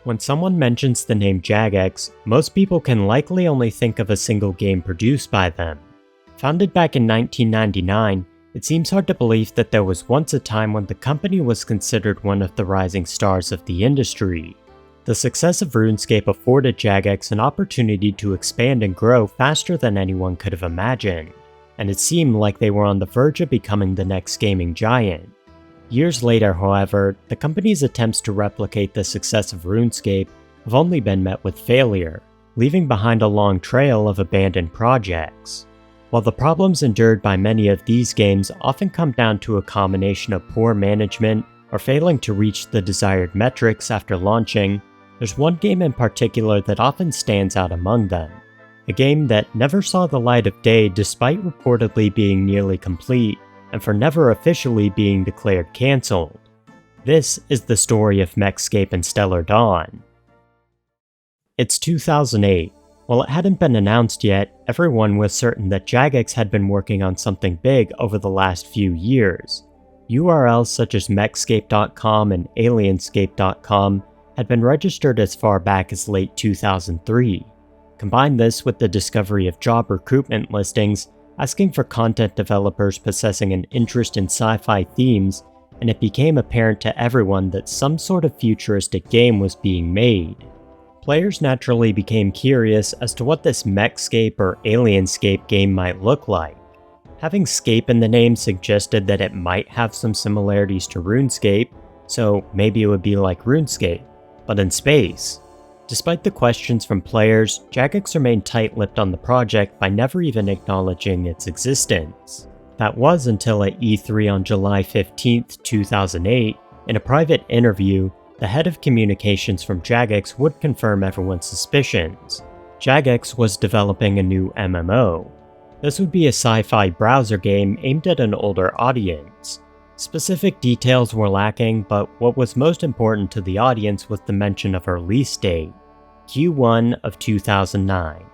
When someone mentions the name Jagex, most people can likely only think of a single game produced by them. Founded back in 1999, it seems hard to believe that there was once a time when the company was considered one of the rising stars of the industry. The success of RuneScape afforded Jagex an opportunity to expand and grow faster than anyone could have imagined, and it seemed like they were on the verge of becoming the next gaming giant. Years later, however, the company's attempts to replicate the success of RuneScape have only been met with failure, leaving behind a long trail of abandoned projects. While the problems endured by many of these games often come down to a combination of poor management or failing to reach the desired metrics after launching, there's one game in particular that often stands out among them. A game that never saw the light of day despite reportedly being nearly complete, and for never officially being declared cancelled. This is the story of Mechscape and Stellar Dawn. It's 2008. While it hadn't been announced yet, everyone was certain that Jagex had been working on something big over the last few years. URLs such as Mechscape.com and Alienscape.com had been registered as far back as late 2003. Combine this with the discovery of job recruitment listings asking for content developers possessing an interest in sci-fi themes, and it became apparent to everyone that some sort of futuristic game was being made. Players naturally became curious as to what this Mechscape or Alienscape game might look like. Having scape in the name suggested that it might have some similarities to RuneScape, so maybe it would be like RuneScape, but in space. Despite the questions from players, Jagex remained tight-lipped on the project by never even acknowledging its existence. That was until at E3 on July 15, 2008, in a private interview, the head of communications from Jagex would confirm everyone's suspicions. Jagex was developing a new MMO. This would be a sci-fi browser game aimed at an older audience. Specific details were lacking, but what was most important to the audience was the mention of a release date, Q1 of 2009.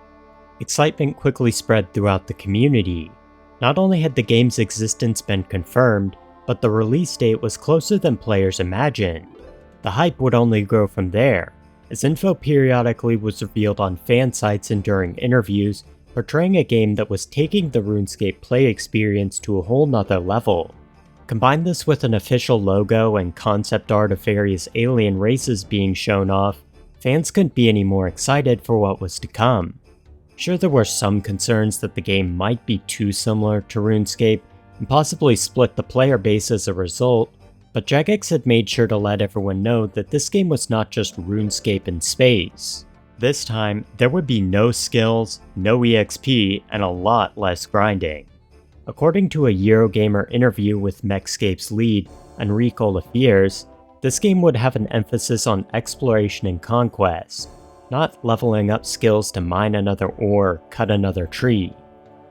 Excitement quickly spread throughout the community. Not only had the game's existence been confirmed, but the release date was closer than players imagined. The hype would only grow from there, as info periodically was revealed on fan sites and during interviews, portraying a game that was taking the RuneScape play experience to a whole nother level. Combine this with an official logo and concept art of various alien races being shown off, fans couldn't be any more excited for what was to come. Sure, there were some concerns that the game might be too similar to RuneScape and possibly split the player base as a result, but Jagex had made sure to let everyone know that this game was not just RuneScape in space. This time, there would be no skills, no EXP, and a lot less grinding. According to a Eurogamer interview with Mechscape's lead, Enrique Oliviers, this game would have an emphasis on exploration and conquest, not leveling up skills to mine another ore or cut another tree.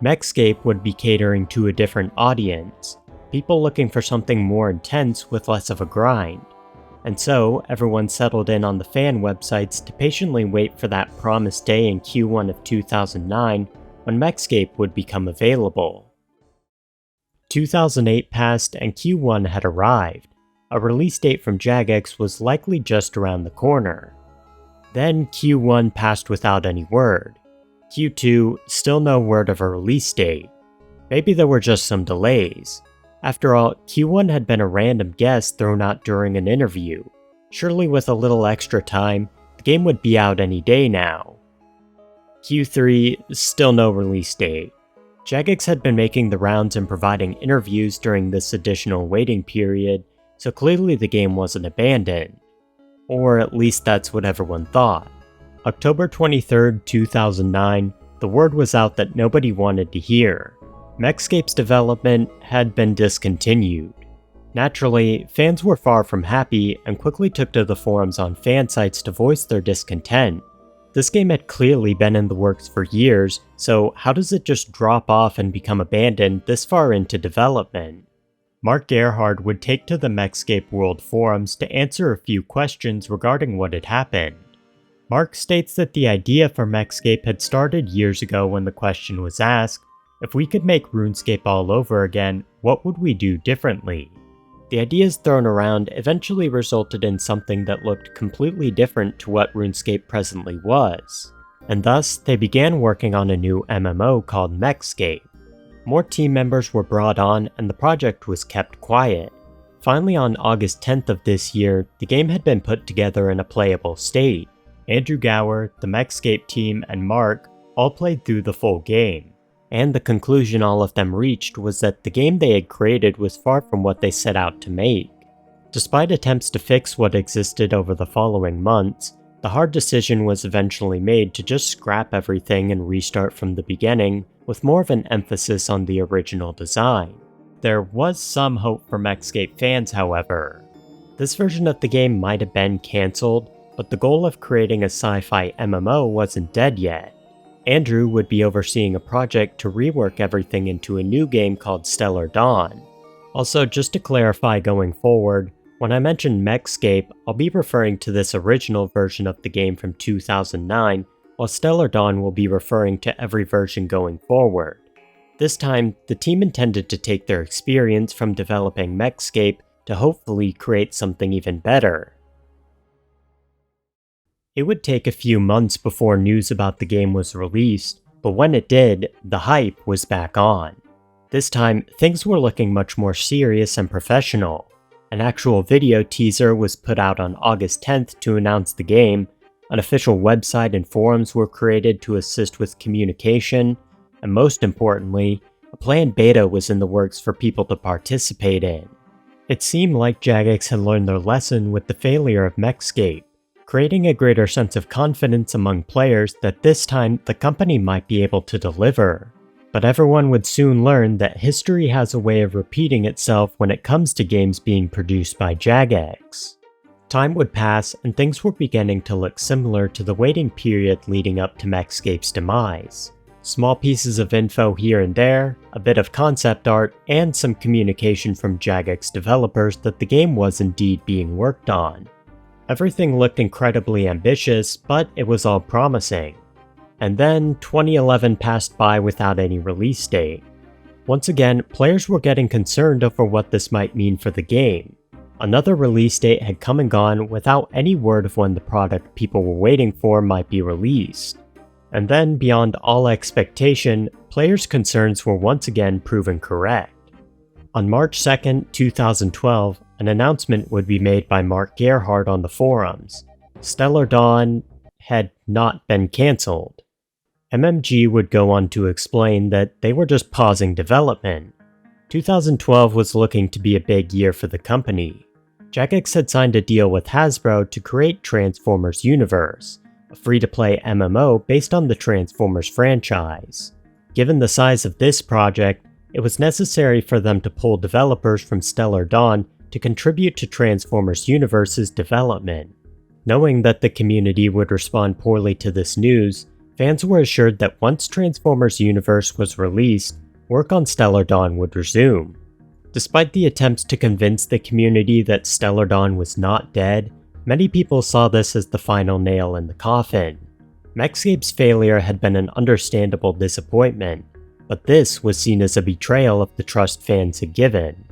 Mechscape would be catering to a different audience, people looking for something more intense with less of a grind. And so, everyone settled in on the fan websites to patiently wait for that promised day in Q1 of 2009 when Mechscape would become available. 2008 passed and Q1 had arrived. A release date from Jagex was likely just around the corner. Then Q1 passed without any word. Q2, still no word of a release date. Maybe there were just some delays. After all, Q1 had been a random guess thrown out during an interview. Surely with a little extra time, the game would be out any day now. Q3, still no release date. Jagex had been making the rounds and providing interviews during this additional waiting period, so clearly the game wasn't abandoned. Or at least that's what everyone thought. October 23, 2009, the word was out that nobody wanted to hear. Mechscape's development had been discontinued. Naturally, fans were far from happy and quickly took to the forums on fan sites to voice their discontent. This game had clearly been in the works for years, so how does it just drop off and become abandoned this far into development? Mark Gerhard would take to the Mechscape World forums to answer a few questions regarding what had happened. Mark states that the idea for Mechscape had started years ago when the question was asked, if we could make RuneScape all over again, what would we do differently? The ideas thrown around eventually resulted in something that looked completely different to what RuneScape presently was, and thus they began working on a new MMO called Mechscape. More team members were brought on and the project was kept quiet. Finally, on August 10th of this year, the game had been put together in a playable state. Andrew Gower, the Mechscape team, and Mark all played through the full game, and the conclusion all of them reached was that the game they had created was far from what they set out to make. Despite attempts to fix what existed over the following months, the hard decision was eventually made to just scrap everything and restart from the beginning, with more of an emphasis on the original design. There was some hope for Mechscape fans, however. This version of the game might have been cancelled, but the goal of creating a sci-fi MMO wasn't dead yet. Andrew would be overseeing a project to rework everything into a new game called Stellar Dawn. Also, just to clarify going forward, when I mention Mechscape, I'll be referring to this original version of the game from 2009, while Stellar Dawn will be referring to every version going forward. This time, the team intended to take their experience from developing Mechscape to hopefully create something even better. It would take a few months before news about the game was released, but when it did, the hype was back on. This time, things were looking much more serious and professional. An actual video teaser was put out on August 10th to announce the game, an official website and forums were created to assist with communication, and most importantly, a planned beta was in the works for people to participate in. It seemed like Jagex had learned their lesson with the failure of Mechscape, creating a greater sense of confidence among players that this time the company might be able to deliver. But everyone would soon learn that history has a way of repeating itself when it comes to games being produced by Jagex. Time would pass and things were beginning to look similar to the waiting period leading up to Mechscape's demise. Small pieces of info here and there, a bit of concept art, and some communication from Jagex developers that the game was indeed being worked on. Everything looked incredibly ambitious, but it was all promising. And then 2011 passed by without any release date. Once again, players were getting concerned over what this might mean for the game. Another release date had come and gone without any word of when the product people were waiting for might be released. And then, beyond all expectation, players' concerns were once again proven correct. On March 2nd, 2012, an announcement would be made by Mark Gerhardt on the forums. Stellar Dawn had not been cancelled. MMG would go on to explain that they were just pausing development. 2012 was looking to be a big year for the company. Jagex had signed a deal with Hasbro to create Transformers Universe, a free-to-play MMO based on the Transformers franchise. Given the size of this project, it was necessary for them to pull developers from Stellar Dawn to contribute to Transformers Universe's development. Knowing that the community would respond poorly to this news, fans were assured that once Transformers Universe was released, work on Stellar Dawn would resume. Despite the attempts to convince the community that Stellar Dawn was not dead, many people saw this as the final nail in the coffin. Mechscape's failure had been an understandable disappointment, but this was seen as a betrayal of the trust fans had given.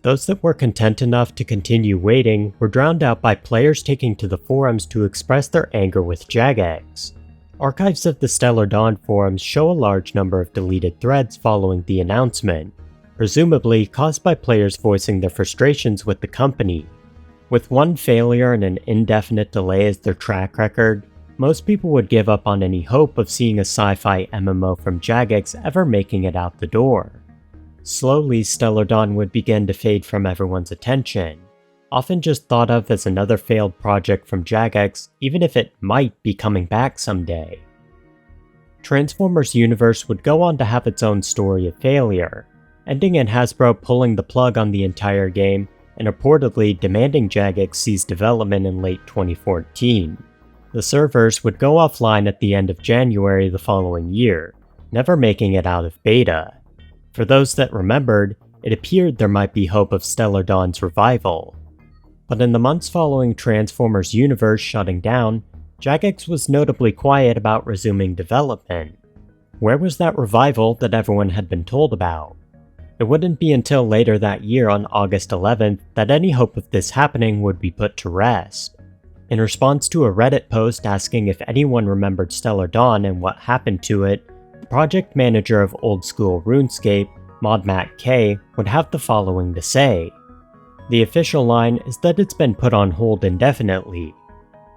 Those that were content enough to continue waiting were drowned out by players taking to the forums to express their anger with Jagex. Archives of the Stellar Dawn forums show a large number of deleted threads following the announcement, presumably caused by players voicing their frustrations with the company. With one failure and an indefinite delay as their track record, most people would give up on any hope of seeing a sci-fi MMO from Jagex ever making it out the door. Slowly, Stellar Dawn would begin to fade from everyone's attention, often just thought of as another failed project from Jagex, even if it might be coming back someday. Transformers Universe would go on to have its own story of failure, ending in Hasbro pulling the plug on the entire game and reportedly demanding Jagex cease development in late 2014. The servers would go offline at the end of January the following year, never making it out of beta. For those that remembered, it appeared there might be hope of Stellar Dawn's revival. But in the months following Transformers Universe shutting down, Jagex was notably quiet about resuming development. Where was that revival that everyone had been told about? It wouldn't be until later that year on August 11th that any hope of this happening would be put to rest. In response to a Reddit post asking if anyone remembered Stellar Dawn and what happened to it, the project manager of Old School Runescape, Mechscape, would have the following to say. The official line is that it's been put on hold indefinitely.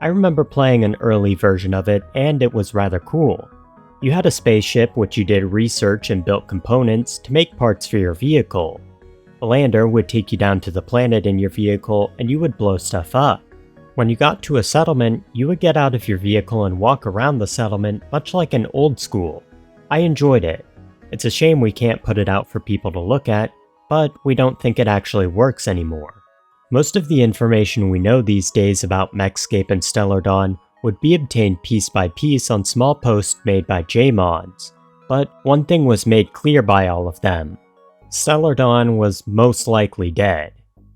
I remember playing an early version of it, and it was rather cool. You had a spaceship which you did research and built components to make parts for your vehicle. A lander would take you down to the planet in your vehicle and you would blow stuff up. When you got to a settlement, you would get out of your vehicle and walk around the settlement much like an old school. I enjoyed it. It's a shame we can't put it out for people to look at, but we don't think it actually works anymore. Most of the information we know these days about Mechscape and Stellar Dawn would be obtained piece by piece on small posts made by JMods, but one thing was made clear by all of them. Stellar Dawn was most likely dead,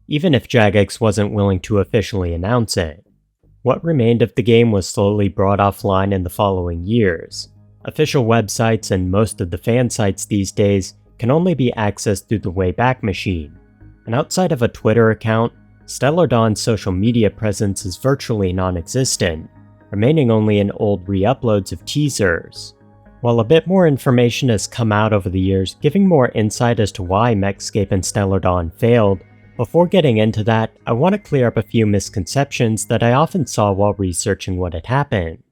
even if Jagex wasn't willing to officially announce it. What remained of the game was slowly brought offline in the following years. Official websites and most of the fan sites these days can only be accessed through the Wayback Machine, and outside of a Twitter account, Stellar Dawn's social media presence is virtually non-existent, remaining only in old re-uploads of teasers. While a bit more information has come out over the years, giving more insight as to why Mechscape and Stellar Dawn failed, before getting into that, I want to clear up a few misconceptions that I often saw while researching what had happened.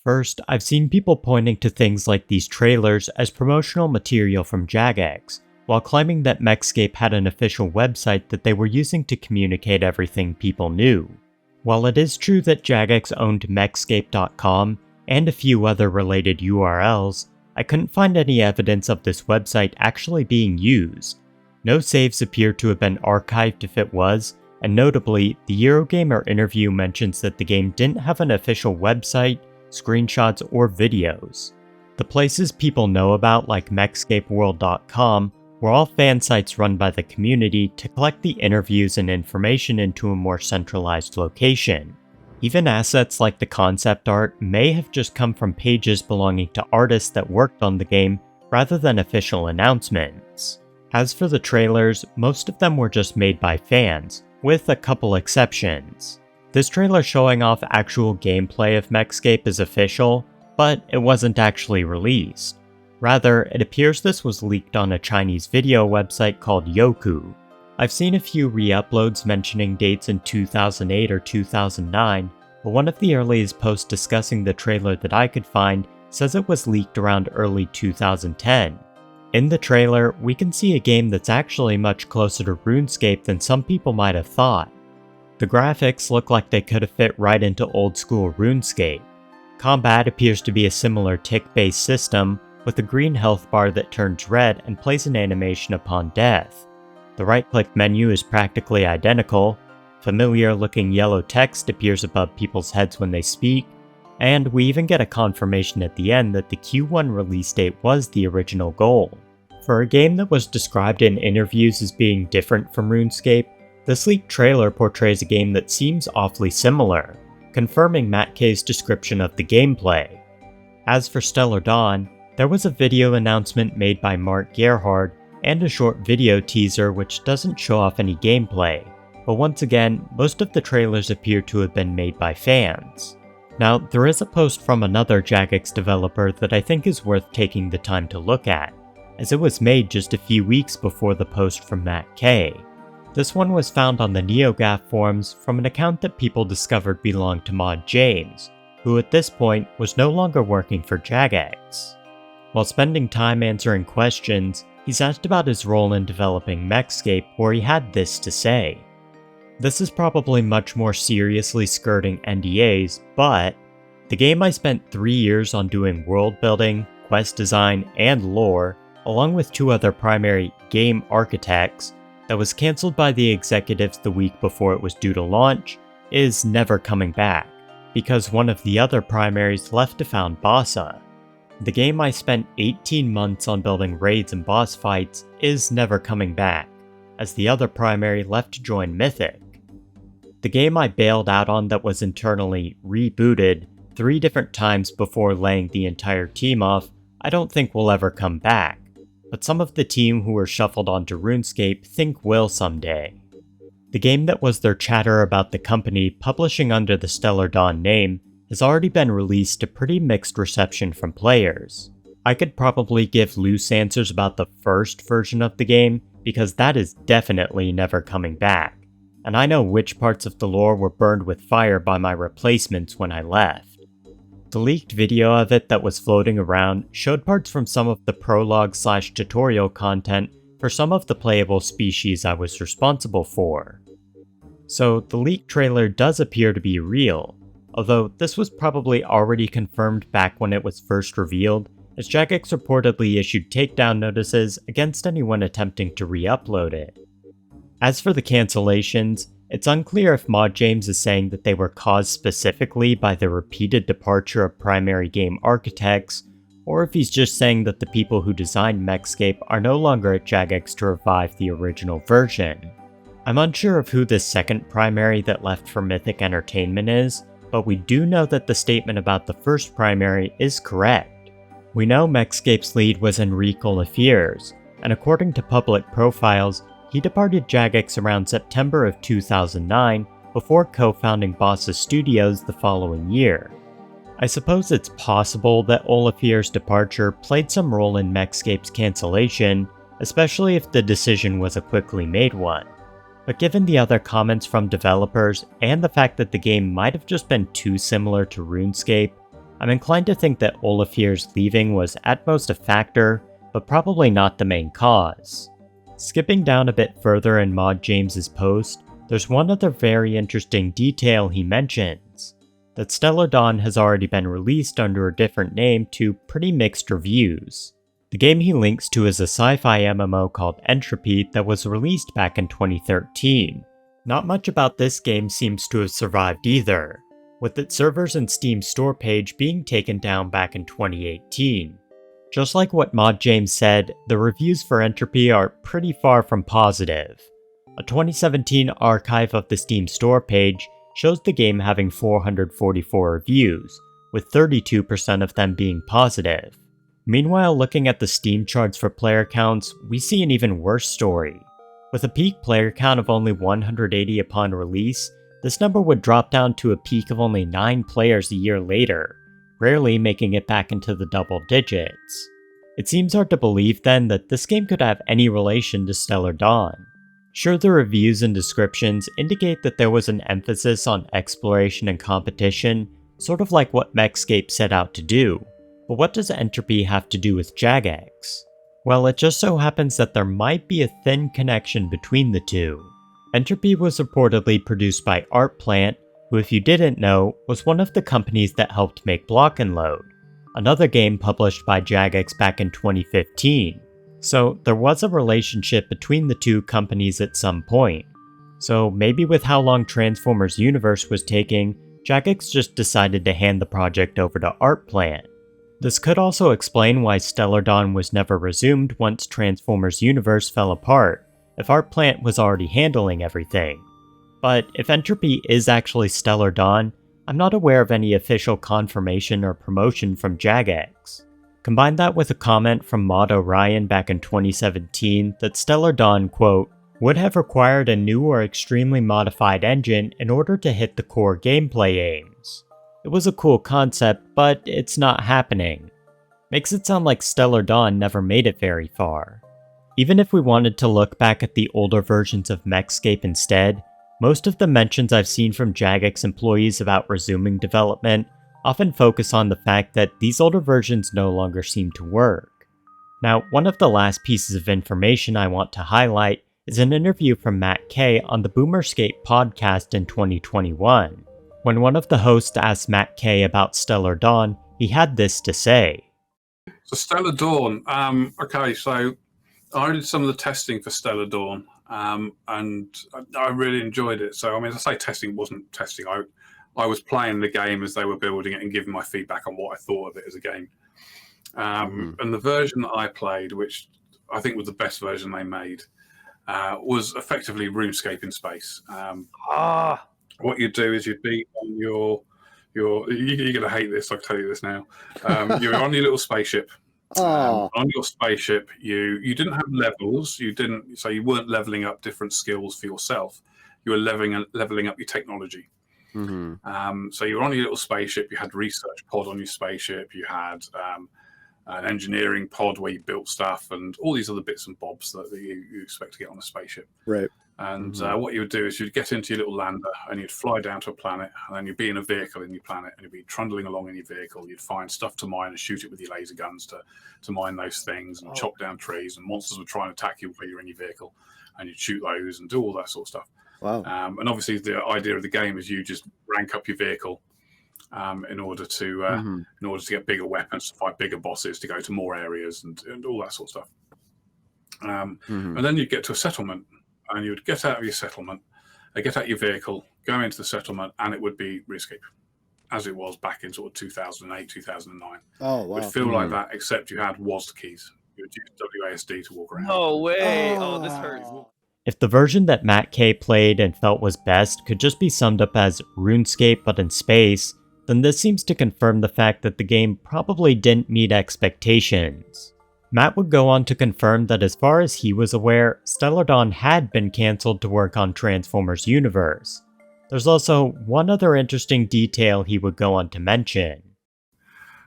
First, I've seen people pointing to things like these trailers as promotional material from Jagex, while claiming that Mechscape had an official website that they were using to communicate everything people knew. While it is true that Jagex owned Mechscape.com and a few other related URLs, I couldn't find any evidence of this website actually being used. No saves appear to have been archived if it was, and notably, the Eurogamer interview mentions that the game didn't have an official website, screenshots, or videos. The places people know about, like Mechscapeworld.com, were all fan sites run by the community to collect the interviews and information into a more centralized location. Even assets like the concept art may have just come from pages belonging to artists that worked on the game rather than official announcements. As for the trailers, most of them were just made by fans, with a couple exceptions. This trailer showing off actual gameplay of Mechscape is official, but it wasn't actually released. Rather, it appears this was leaked on a Chinese video website called Youku. I've seen a few re-uploads mentioning dates in 2008 or 2009, but one of the earliest posts discussing the trailer that I could find says it was leaked around early 2010. In the trailer, we can see a game that's actually much closer to RuneScape than some people might have thought. The graphics look like they could have fit right into Old School RuneScape. Combat appears to be a similar tick-based system, with a green health bar that turns red and plays an animation upon death. The right-click menu is practically identical, familiar-looking yellow text appears above people's heads when they speak, and we even get a confirmation at the end that the Q1 release date was the original goal. For a game that was described in interviews as being different from RuneScape, this leaked trailer portrays a game that seems awfully similar, confirming Matt K's description of the gameplay. As for Stellar Dawn, there was a video announcement made by Mark Gerhard and a short video teaser which doesn't show off any gameplay, but once again, most of the trailers appear to have been made by fans. Now, there is a post from another Jagex developer that I think is worth taking the time to look at, as it was made just a few weeks before the post from Matt K. This one was found on the NeoGAF forums from an account that people discovered belonged to Mod James, who at this point was no longer working for Jagex. While spending time answering questions, he's asked about his role in developing Mechscape, where he had this to say. This is probably much more seriously skirting NDAs, but the game I spent 3 years on doing world building, quest design, and lore, along with 2 other primary game architects, that was cancelled by the executives the week before it was due to launch, is never coming back, because one of the other primaries left to found Bassa. The game I spent 18 months on building raids and boss fights is never coming back, as the other primary left to join Mythic. The game I bailed out on that was internally rebooted 3 different times before laying the entire team off, I don't think will ever come back, but some of the team who were shuffled onto RuneScape think will someday. The game that was their chatter about the company publishing under the Stellar Dawn name has already been released to pretty mixed reception from players. I could probably give loose answers about the first version of the game, because that is definitely never coming back, and I know which parts of the lore were burned with fire by my replacements when I left. The leaked video of it that was floating around showed parts from some of the prologue/tutorial content for some of the playable species I was responsible for. So the leaked trailer does appear to be real, although this was probably already confirmed back when it was first revealed, as Jagex reportedly issued takedown notices against anyone attempting to re-upload it. As for the cancellations, it's unclear if Mod James is saying that they were caused specifically by the repeated departure of primary game architects, or if he's just saying that the people who designed Mechscape are no longer at Jagex to revive the original version. I'm unsure of who this second primary that left for Mythic Entertainment is, but we do know that the statement about the first primary is correct. We know Mechscape's lead was Enrique Oliviers, and according to public profiles, he departed Jagex around September of 2009 before co-founding Bosses Studios the following year. I suppose it's possible that Oliviers' departure played some role in Mechscape's cancellation, especially if the decision was a quickly made one. But given the other comments from developers and the fact that the game might have just been too similar to RuneScape, I'm inclined to think that Oliviers' leaving was at most a factor, but probably not the main cause. Skipping down a bit further in Mod James's post, there's one other very interesting detail he mentions, that Stellar Dawn has already been released under a different name to pretty mixed reviews. The game he links to is a sci-fi MMO called Entropy that was released back in 2013. Not much about this game seems to have survived either, with its servers and Steam store page being taken down back in 2018. Just like what Mod James said, the reviews for Entropy are pretty far from positive. A 2017 archive of the Steam store page shows the game having 444 reviews, with 32% of them being positive. Meanwhile, looking at the Steam charts for player counts, we see an even worse story. With a peak player count of only 180 upon release, this number would drop down to a peak of only 9 players a year later, rarely making it back into the double digits. It seems hard to believe then that this game could have any relation to Stellar Dawn. Sure, the reviews and descriptions indicate that there was an emphasis on exploration and competition, sort of like what Mechscape set out to do, but what does Entropy have to do with Jagex? Well, it just so happens that there might be a thin connection between the two. Entropy was reportedly produced by Artplant, who, if you didn't know, was one of the companies that helped make Block and Load, another game published by Jagex back in 2015. So there was a relationship between the two companies at some point. So maybe with how long Transformers Universe was taking, Jagex just decided to hand the project over to Artplant. This could also explain why Stellar Dawn was never resumed once Transformers Universe fell apart, if Artplant was already handling everything. But if Entropy is actually Stellar Dawn, I'm not aware of any official confirmation or promotion from Jagex. Combine that with a comment from Mod Orion back in 2017 that Stellar Dawn, quote, would have required a new or extremely modified engine in order to hit the core gameplay aims. It was a cool concept, but it's not happening. Makes it sound like Stellar Dawn never made it very far. Even if we wanted to look back at the older versions of Mechscape instead, most of the mentions I've seen from Jagex employees about resuming development often focus on the fact that these older versions no longer seem to work. Now, one of the last pieces of information I want to highlight is an interview from Matt Kay on the Boomerscape podcast in 2021. When one of the hosts asked Matt Kay about Stellar Dawn, he had this to say. So Stellar Dawn, okay, so I did some of the testing for Stellar Dawn, and I really enjoyed it. So, I mean, as I say testing, it wasn't testing. I was playing the game as they were building it and giving my feedback on what I thought of it as a game. And the version that I played, which I think was the best version they made, was effectively RuneScape in space. What you do is you'd be on you're going to hate this, I'll tell you this now. You're on your little spaceship, On your spaceship, you didn't have levels. You weren't leveling up different skills for yourself. You were leveling up your technology. So you were on your little spaceship. You had research pod on your spaceship. You had an engineering pod where you built stuff and all these other bits and bobs that you expect to get on a spaceship. Right. And what you would do is you'd get into your little lander and you'd fly down to a planet, and then you'd be in a vehicle in your planet, and you'd be trundling along in your vehicle. You'd find stuff to mine and shoot it with your laser guns to mine those things and chop down trees, and monsters would try and attack you while you're in your vehicle, and you'd shoot those and do all that sort of stuff. Wow. And obviously the idea of the game is you just rank up your vehicle in order to get bigger weapons, to fight bigger bosses, to go to more areas and all that sort of stuff. And then you'd get to a settlement, and you would get out of your settlement, get out your vehicle, go into the settlement, and it would be Runescape, as it was back in sort of 2008, 2009. Oh, wow. It would feel like that, except you had WASD keys. You would use WASD to walk around. No way! Oh, this hurts. If the version that Matt K played and felt was best could just be summed up as RuneScape but in space, then this seems to confirm the fact that the game probably didn't meet expectations. Matt would go on to confirm that as far as he was aware, Stellar Dawn had been cancelled to work on Transformers Universe. There's also one other interesting detail he would go on to mention.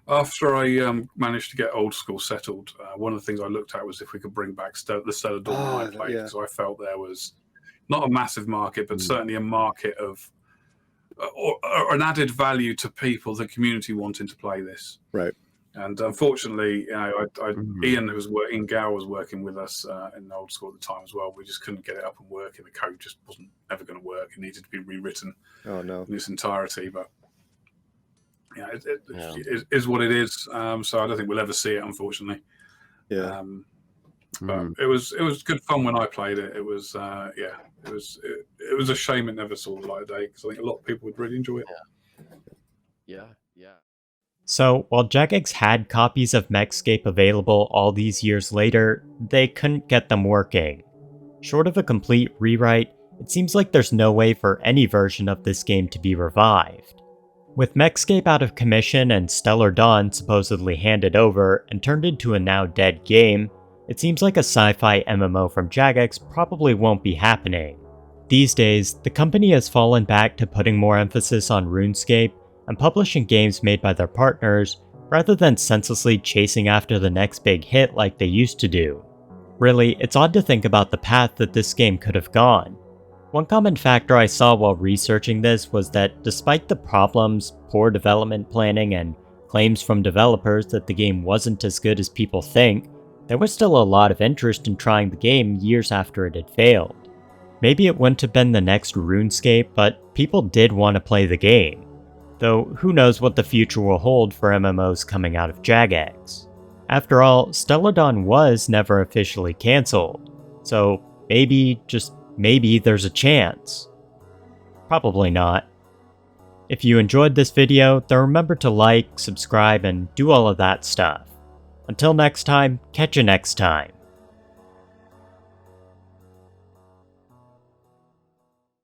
After I managed to get Old School settled, one of the things I looked at was if we could bring back the Stellar Dawn that I played, because I felt there was not a massive market, but certainly a market of or an added value to people, the community wanting to play this. Right. And unfortunately, Ian, Ian Gow was working with us in Old School at the time as well. We just couldn't get it up and working. The code just wasn't ever going to work. It needed to be rewritten in its entirety. But it is what it is. So I don't think we'll ever see it, unfortunately. Yeah. But it was good fun when I played it. It was it was a shame it never saw the light of day, because I think a lot of people would really enjoy it. Yeah. So, while Jagex had copies of Mechscape available all these years later, they couldn't get them working. Short of a complete rewrite, it seems like there's no way for any version of this game to be revived. With Mechscape out of commission and Stellar Dawn supposedly handed over and turned into a now dead game, it seems like a sci-fi MMO from Jagex probably won't be happening. These days, the company has fallen back to putting more emphasis on RuneScape and publishing games made by their partners, rather than senselessly chasing after the next big hit like they used to do. Really, it's odd to think about the path that this game could have gone. One common factor I saw while researching this was that despite the problems, poor development planning, and claims from developers that the game wasn't as good as people think, there was still a lot of interest in trying the game years after it had failed. Maybe it wouldn't have been the next RuneScape, but people did want to play the game. Though who knows what the future will hold for MMOs coming out of Jagex. After all, Stellar Dawn was never officially cancelled, so maybe, just maybe, there's a chance. Probably not. If you enjoyed this video, then remember to like, subscribe, and do all of that stuff. Until next time, catch you next time.